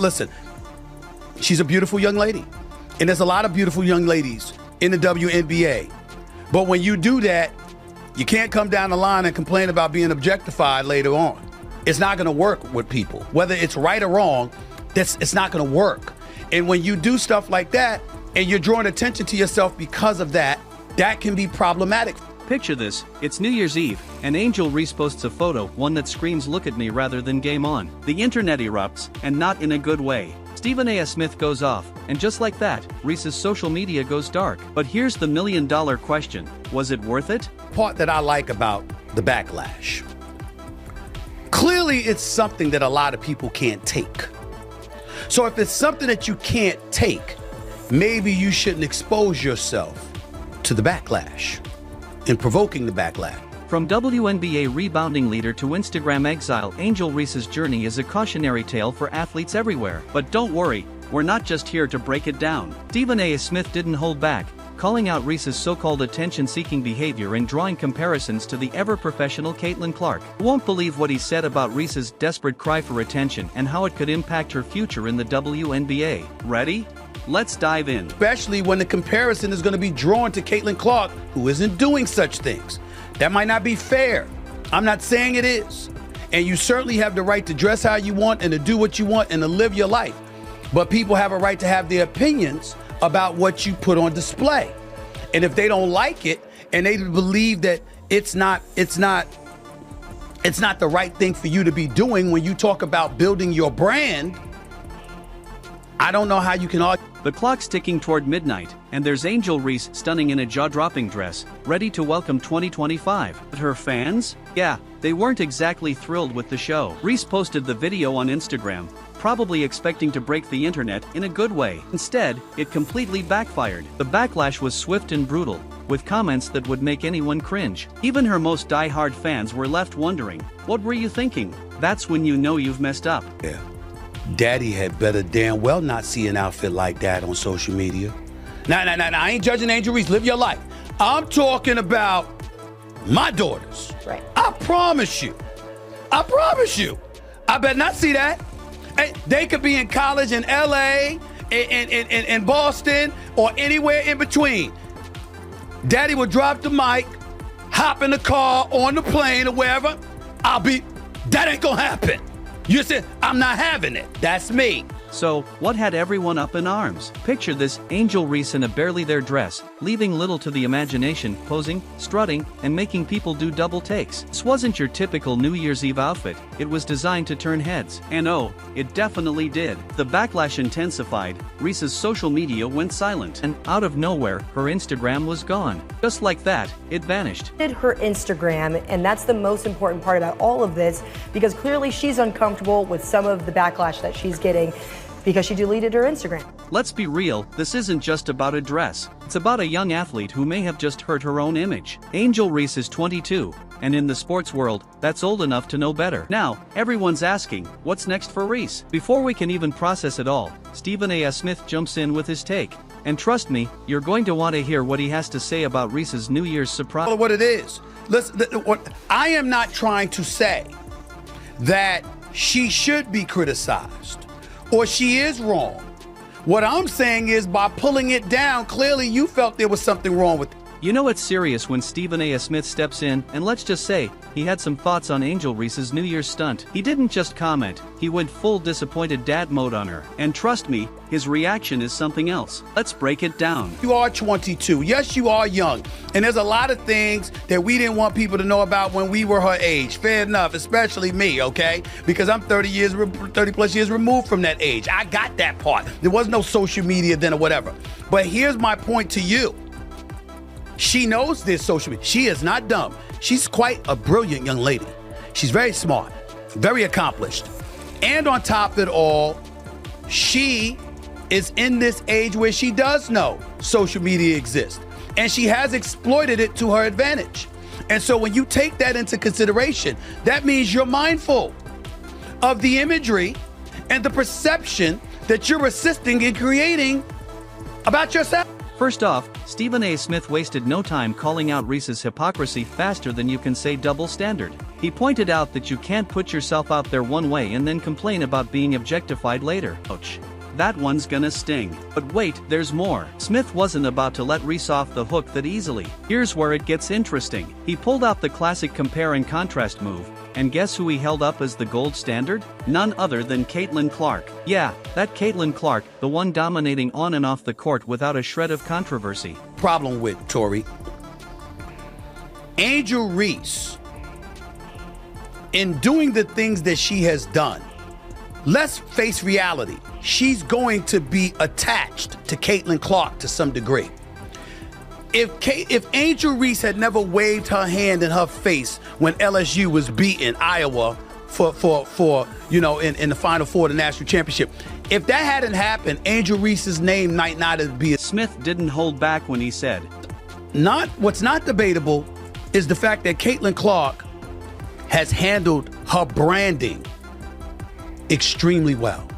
listen, she's a beautiful young lady. And there's a lot of beautiful young ladies in the WNBA. But when you do that, you can't come down the line and complain about being objectified later on. It's not going to work with people. Whether it's right or wrong, it's not going to work. And when you do stuff like that and you're drawing attention to yourself because of that, that can be problematic. Picture this, it's New Year's Eve, and Angel Reese posts a photo, one that screams look at me rather than game on. The internet erupts, and not in a good way. Stephen A. Smith goes off, and just like that, Reese's social media goes dark. But here's the million-dollar question, was it worth it? Part that I like about the backlash. Clearly, it's something that a lot of people can't take. So if it's something that you can't take, maybe you shouldn't expose yourself to the backlash and provoking the backlash. From WNBA rebounding leader to Instagram exile, Angel Reese's journey is a cautionary tale for athletes everywhere. But don't worry, we're not just here to break it down. Stephen A. Smith didn't hold back, calling out Reese's so-called attention-seeking behavior and drawing comparisons to the ever-professional Caitlin Clark. You won't believe what he said about Reese's desperate cry for attention and how it could impact her future in the WNBA. Ready? Let's dive in. Especially when the comparison is going to be drawn to Caitlin Clark, who isn't doing such things. That might not be fair. I'm not saying it is. And you certainly have the right to dress how you want and to do what you want and to live your life. But people have a right to have their opinions about what you put on display. And if they don't like it and they believe that it's not the right thing for you to be doing when you talk about building your brand, I don't know how you can argue. The clock's ticking toward midnight, and there's Angel Reese stunning in a jaw-dropping dress, ready to welcome 2025. But her fans? Yeah, they weren't exactly thrilled with the show. Reese posted the video on Instagram, probably expecting to break the internet in a good way. Instead, it completely backfired. The backlash was swift and brutal, with comments that would make anyone cringe. Even her most die-hard fans were left wondering, what were you thinking? That's when you know you've messed up. Yeah. Daddy had better damn well not see an outfit like that on social media. Nah, I ain't judging Angel Reese. Live your life. I'm talking about my daughters. Right. I promise you. I better not see that. Hey, they could be in college in LA, in Boston, or anywhere in between. Daddy will drop the mic, hop in the car, on the plane, or wherever. That ain't gonna happen. You said, I'm not having it. That's me. So, what had everyone up in arms? Picture this, Angel Reese in a barely there dress, leaving little to the imagination, posing, strutting, and making people do double takes. This wasn't your typical New Year's Eve outfit, it was designed to turn heads. And oh, it definitely did. The backlash intensified, Reese's social media went silent, and out of nowhere, her Instagram was gone. Just like that, it vanished. Her Instagram, and that's the most important part about all of this, because clearly she's uncomfortable with some of the backlash that she's getting, because she deleted her Instagram. Let's be real, this isn't just about a dress. It's about a young athlete who may have just hurt her own image. Angel Reese is 22, and in the sports world, that's old enough to know better. Now, everyone's asking, what's next for Reese? Before we can even process it all, Stephen A. Smith jumps in with his take. And trust me, you're going to want to hear what he has to say about Reese's New Year's surprise. What it is. Listen, I am not trying to say that she should be criticized or she is wrong. What I'm saying is by pulling it down, clearly you felt there was something wrong with it. You know it's serious when Stephen A. Smith steps in, and let's just say, he had some thoughts on Angel Reese's New Year's stunt. He didn't just comment, he went full disappointed dad mode on her. And trust me, his reaction is something else. Let's break it down. You are 22. Yes, you are young. And there's a lot of things that we didn't want people to know about when we were her age. Fair enough, especially me, okay? Because I'm 30 plus years removed from that age. I got that part. There was no social media then or whatever. But here's my point to you. She knows this social media. She is not dumb. She's quite a brilliant young lady. She's very smart, very accomplished. And on top of it all, she is in this age where she does know social media exists. And she has exploited it to her advantage. And so when you take that into consideration, that means you're mindful of the imagery and the perception that you're assisting in creating about yourself. First off, Stephen A. Smith wasted no time calling out Reese's hypocrisy faster than you can say double standard. He pointed out that you can't put yourself out there one way and then complain about being objectified later. Ouch. That one's gonna sting. But wait, there's more. Smith wasn't about to let Reese off the hook that easily. Here's where it gets interesting. He pulled out the classic compare and contrast move, and guess who he held up as the gold standard? None other than Caitlin Clark. Yeah, that Caitlin Clark, the one dominating on and off the court without a shred of controversy. Problem with Tori. Angel Reese, in doing the things that she has done, let's face reality. She's going to be attached to Caitlin Clark to some degree. If Angel Reese had never waved her hand in her face when LSU was beating Iowa for in the Final Four of the national championship, if that hadn't happened, Angel Reese's name might not have been. Smith didn't hold back when he said, What's not debatable is the fact that Caitlin Clark has handled her branding extremely well.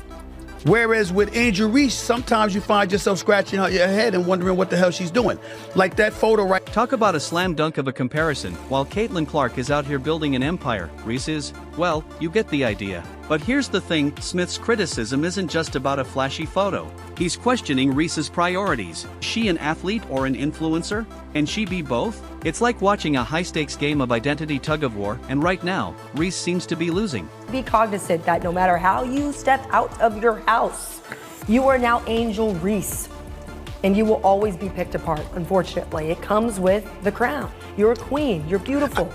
Whereas with Angel Reese, sometimes you find yourself scratching your head and wondering what the hell she's doing. Like that photo right. Talk about a slam dunk of a comparison. While Caitlin Clark is out here building an empire, Reese is, well, you get the idea. But here's the thing, Smith's criticism isn't just about a flashy photo. He's questioning Reese's priorities. Is she an athlete or an influencer? Can she be both? It's like watching a high-stakes game of identity tug-of-war, and right now, Reese seems to be losing. Be cognizant that no matter how you step out of your house, you are now Angel Reese. And you will always be picked apart, unfortunately. It comes with the crown. You're a queen. You're beautiful.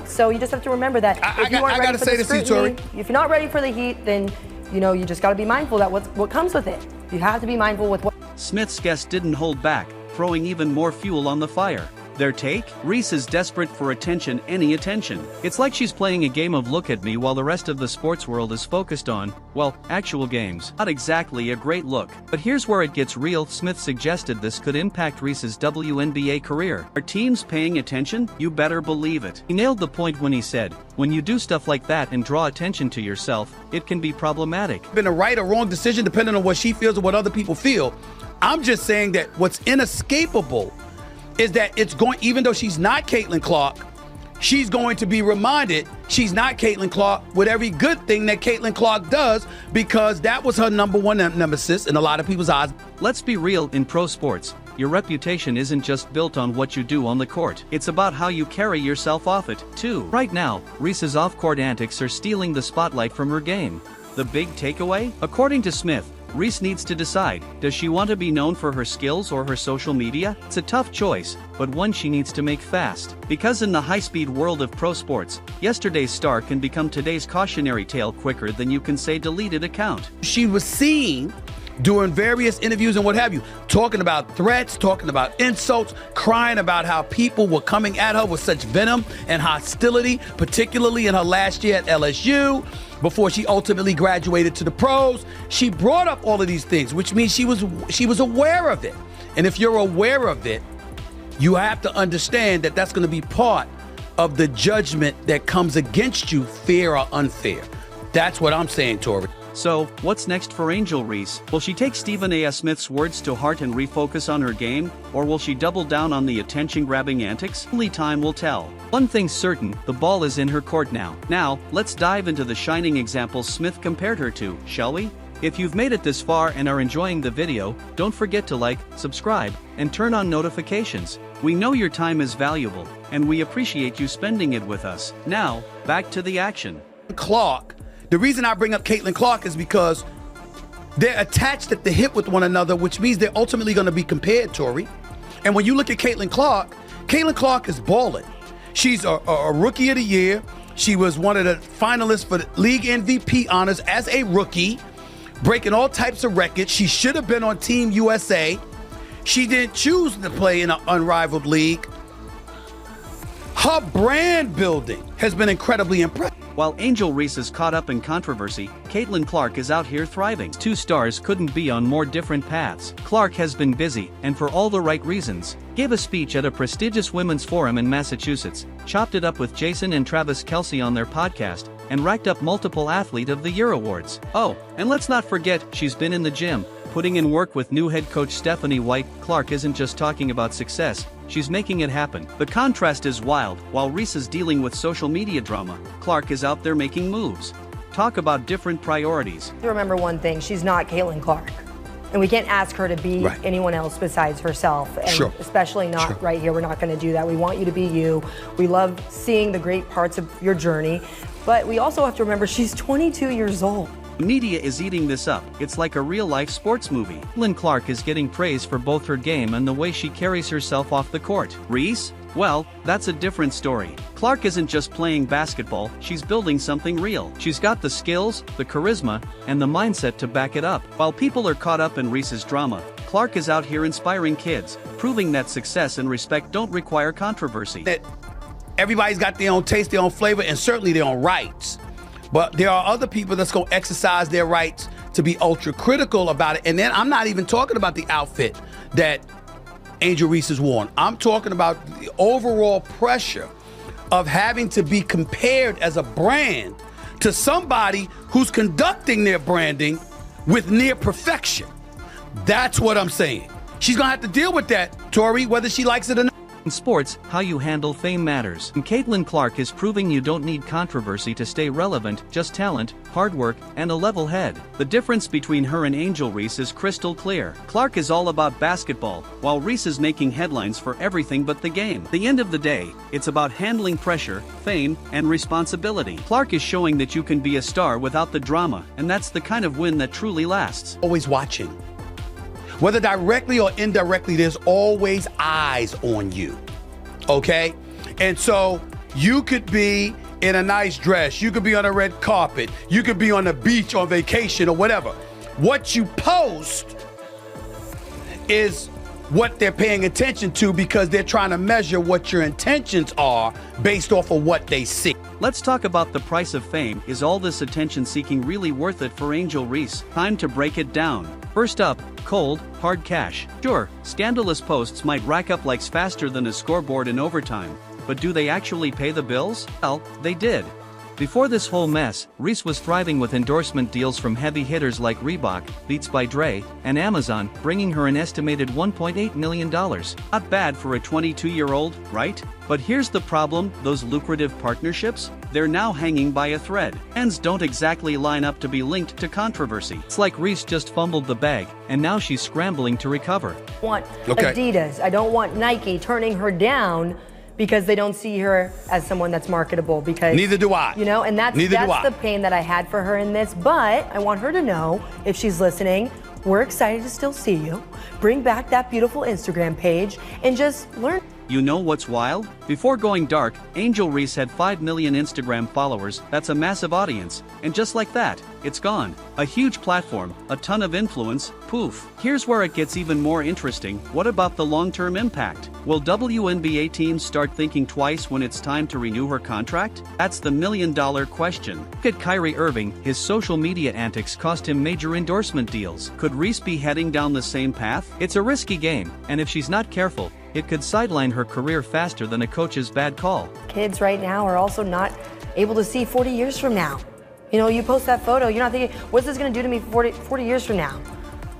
So you just have to remember that if you aren't ready for the scrutiny, if you're not ready for the heat, then you just got to be mindful that what comes with it. You have to be mindful with what. Smith's guest didn't hold back, throwing even more fuel on the fire. Their take? Reese is desperate for attention, any attention. It's like she's playing a game of look at me while the rest of the sports world is focused on, well, actual games. Not exactly a great look. But here's where it gets real. Smith suggested this could impact Reese's WNBA career. Are teams paying attention? You better believe it. He nailed the point when he said, when you do stuff like that and draw attention to yourself, it can be problematic. Been a right or wrong decision depending on what she feels or what other people feel. I'm just saying that what's inescapable is that it's going, even though she's not Caitlin Clark, she's going to be reminded she's not Caitlin Clark with every good thing that Caitlin Clark does, because that was her number one nemesis in a lot of people's eyes. Let's be real, in pro sports, your reputation isn't just built on what you do on the court. It's about how you carry yourself off it, too. Right now, Reese's off-court antics are stealing the spotlight from her game. The big takeaway? According to Smith, Reese needs to decide, does she want to be known for her skills or her social media? It's a tough choice, but one she needs to make fast. Because in the high-speed world of pro sports, yesterday's star can become today's cautionary tale quicker than you can say deleted account. She was seen doing various interviews and what have you, talking about threats, talking about insults, crying about how people were coming at her with such venom and hostility, particularly in her last year at LSU. Before she ultimately graduated to the pros, she brought up all of these things, which means she was aware of it. And if you're aware of it, you have to understand that that's going to be part of the judgment that comes against you, fair or unfair. That's what I'm saying, Tori. So, what's next for Angel Reese? Will she take Stephen A. Smith's words to heart and refocus on her game, or will she double down on the attention-grabbing antics? Only time will tell. One thing's certain, the ball is in her court now. Now, let's dive into the shining examples Smith compared her to, shall we? If you've made it this far and are enjoying the video, don't forget to like, subscribe, and turn on notifications. We know your time is valuable, and we appreciate you spending it with us. Now, back to the action. Clark. The reason I bring up Caitlin Clark is because they're attached at the hip with one another, which means they're ultimately going to be compared, Tori. And when you look at Caitlin Clark is balling. She's a rookie of the year. She was one of the finalists for the league MVP honors as a rookie, breaking all types of records. She should have been on Team USA. She didn't choose to play in an unrivaled league. Her brand building has been incredibly impressive. While Angel Reese is caught up in controversy, Caitlin Clark is out here thriving. Two stars couldn't be on more different paths. Clark has been busy, and for all the right reasons. Gave a speech at a prestigious women's forum in Massachusetts, chopped it up with Jason and Travis Kelce on their podcast, and racked up multiple Athlete of the Year awards. Oh, and let's not forget, she's been in the gym, Putting in work with new head coach Stephanie White, Clark isn't just talking about success, she's making it happen. The contrast is wild. While Reese is dealing with social media drama, Clark is out there making moves. Talk about different priorities. Remember one thing, she's not Caitlin Clark. And we can't ask her to be anyone else besides herself. And especially not right here. We're not going to do that. We want you to be you. We love seeing the great parts of your journey. But we also have to remember she's 22 years old. Media is eating this up. It's like a real-life sports movie. Caitlin Clark is getting praise for both her game and the way she carries herself off the court. Reese? Well, that's a different story. Clark isn't just playing basketball, she's building something real. She's got the skills, the charisma, and the mindset to back it up. While people are caught up in Reese's drama, Clark is out here inspiring kids, proving that success and respect don't require controversy. Everybody's got their own taste, their own flavor, and certainly their own rights. But there are other people that's going to exercise their rights to be ultra critical about it. And then I'm not even talking about the outfit that Angel Reese has worn. I'm talking about the overall pressure of having to be compared as a brand to somebody who's conducting their branding with near perfection. That's what I'm saying. She's going to have to deal with that, Tori, whether she likes it or not. In sports, how you handle fame matters. And Caitlin Clark is proving you don't need controversy to stay relevant, just talent, hard work, and a level head. The difference between her and Angel Reese is crystal clear. Clark is all about basketball, while Reese is making headlines for everything but the game. At the end of the day, it's about handling pressure, fame, and responsibility. Clark is showing that you can be a star without the drama, and that's the kind of win that truly lasts. Always watching. Whether directly or indirectly, there's always eyes on you, okay? And so you could be in a nice dress, you could be on a red carpet, you could be on the beach on vacation or whatever. What you post is what they're paying attention to because they're trying to measure what your intentions are based off of what they see. Let's talk about the price of fame. Is all this attention-seeking really worth it for Angel Reese? Time to break it down. First up, cold, hard cash. Sure, scandalous posts might rack up likes faster than a scoreboard in overtime, but do they actually pay the bills? Well, they did. Before this whole mess, Reese was thriving with endorsement deals from heavy hitters like Reebok, Beats by Dre, and Amazon, bringing her an estimated $1.8 million. Not bad for a 22-year-old, right? But here's the problem, those lucrative partnerships? They're now hanging by a thread. Fans don't exactly line up to be linked to controversy. It's like Reese just fumbled the bag, and now she's scrambling to recover. I want Adidas, I don't want Nike turning her down because they don't see her as someone that's marketable. Because neither do I. You know, and that's the pain that I had for her in this. But I want her to know, if she's listening, we're excited to still see you. Bring back that beautiful Instagram page and just learn. You know what's wild? Before going dark, Angel Reese had 5 million Instagram followers. That's a massive audience. And just like that, it's gone. A huge platform, a ton of influence, poof. Here's where it gets even more interesting. What about the long-term impact? Will WNBA teams start thinking twice when it's time to renew her contract? That's the million-dollar question. Look at Kyrie Irving. His social media antics cost him major endorsement deals. Could Reese be heading down the same path? It's a risky game, and if she's not careful, it could sideline her career faster than a coach's bad call. Kids right now are also not able to see 40 years from now. You know, you post that photo, you're not thinking, what's this going to do to me 40 years from now?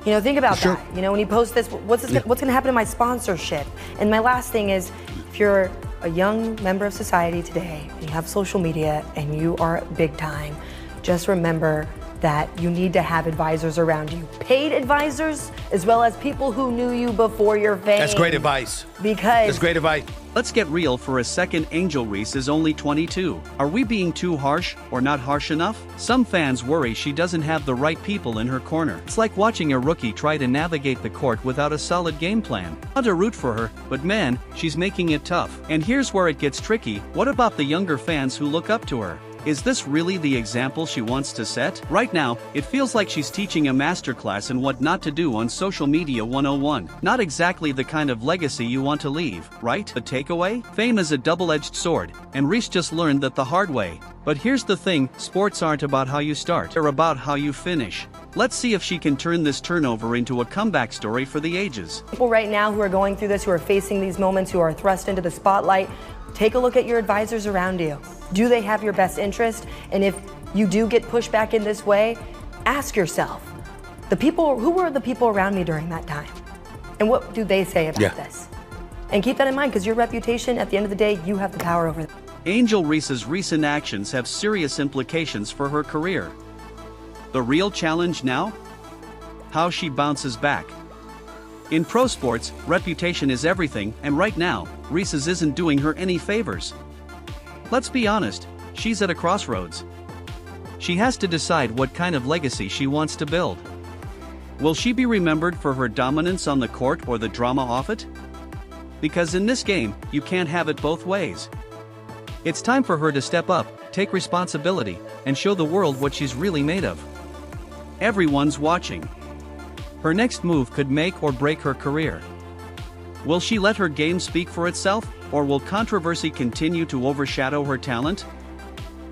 You know, think about that. You know, when you post this, what's going to happen to my sponsorship? And my last thing is, if you're a young member of society today, and you have social media, and you are big time, just remember that you need to have advisors around you. Paid advisors, as well as people who knew you before your fame. That's great advice. That's great advice. Let's get real for a second. Angel Reese is only 22. Are we being too harsh or not harsh enough? Some fans worry she doesn't have the right people in her corner. It's like watching a rookie try to navigate the court without a solid game plan. Not to root for her, but man, she's making it tough. And here's where it gets tricky. What about the younger fans who look up to her? Is this really the example she wants to set? Right now, it feels like she's teaching a masterclass in what not to do on social media 101. Not exactly the kind of legacy you want to leave, right? The takeaway? Fame is a double-edged sword, and Reese just learned that the hard way. But here's the thing, sports aren't about how you start, they're about how you finish. Let's see if she can turn this turnover into a comeback story for the ages. People right now who are going through this, who are facing these moments, who are thrust into the spotlight, take a look at your advisors around you. Do they have your best interest? And if you do get pushed back in this way, ask yourself, Who were the people around me during that time? And what do they say about this? And keep that in mind, because your reputation, at the end of the day, you have the power over it. Angel Reese's recent actions have serious implications for her career. The real challenge now? How she bounces back. In pro sports, reputation is everything, and right now, Reese's isn't doing her any favors. Let's be honest, she's at a crossroads. She has to decide what kind of legacy she wants to build. Will she be remembered for her dominance on the court or the drama off it? Because in this game, you can't have it both ways. It's time for her to step up, take responsibility, and show the world what she's really made of. Everyone's watching. Her next move could make or break her career. Will she let her game speak for itself, or will controversy continue to overshadow her talent?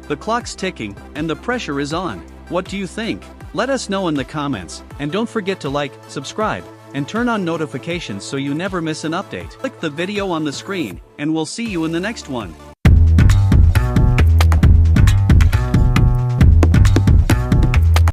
The clock's ticking, and the pressure is on. What do you think? Let us know in the comments, and don't forget to like, subscribe, and turn on notifications so you never miss an update. Click the video on the screen, and we'll see you in the next one.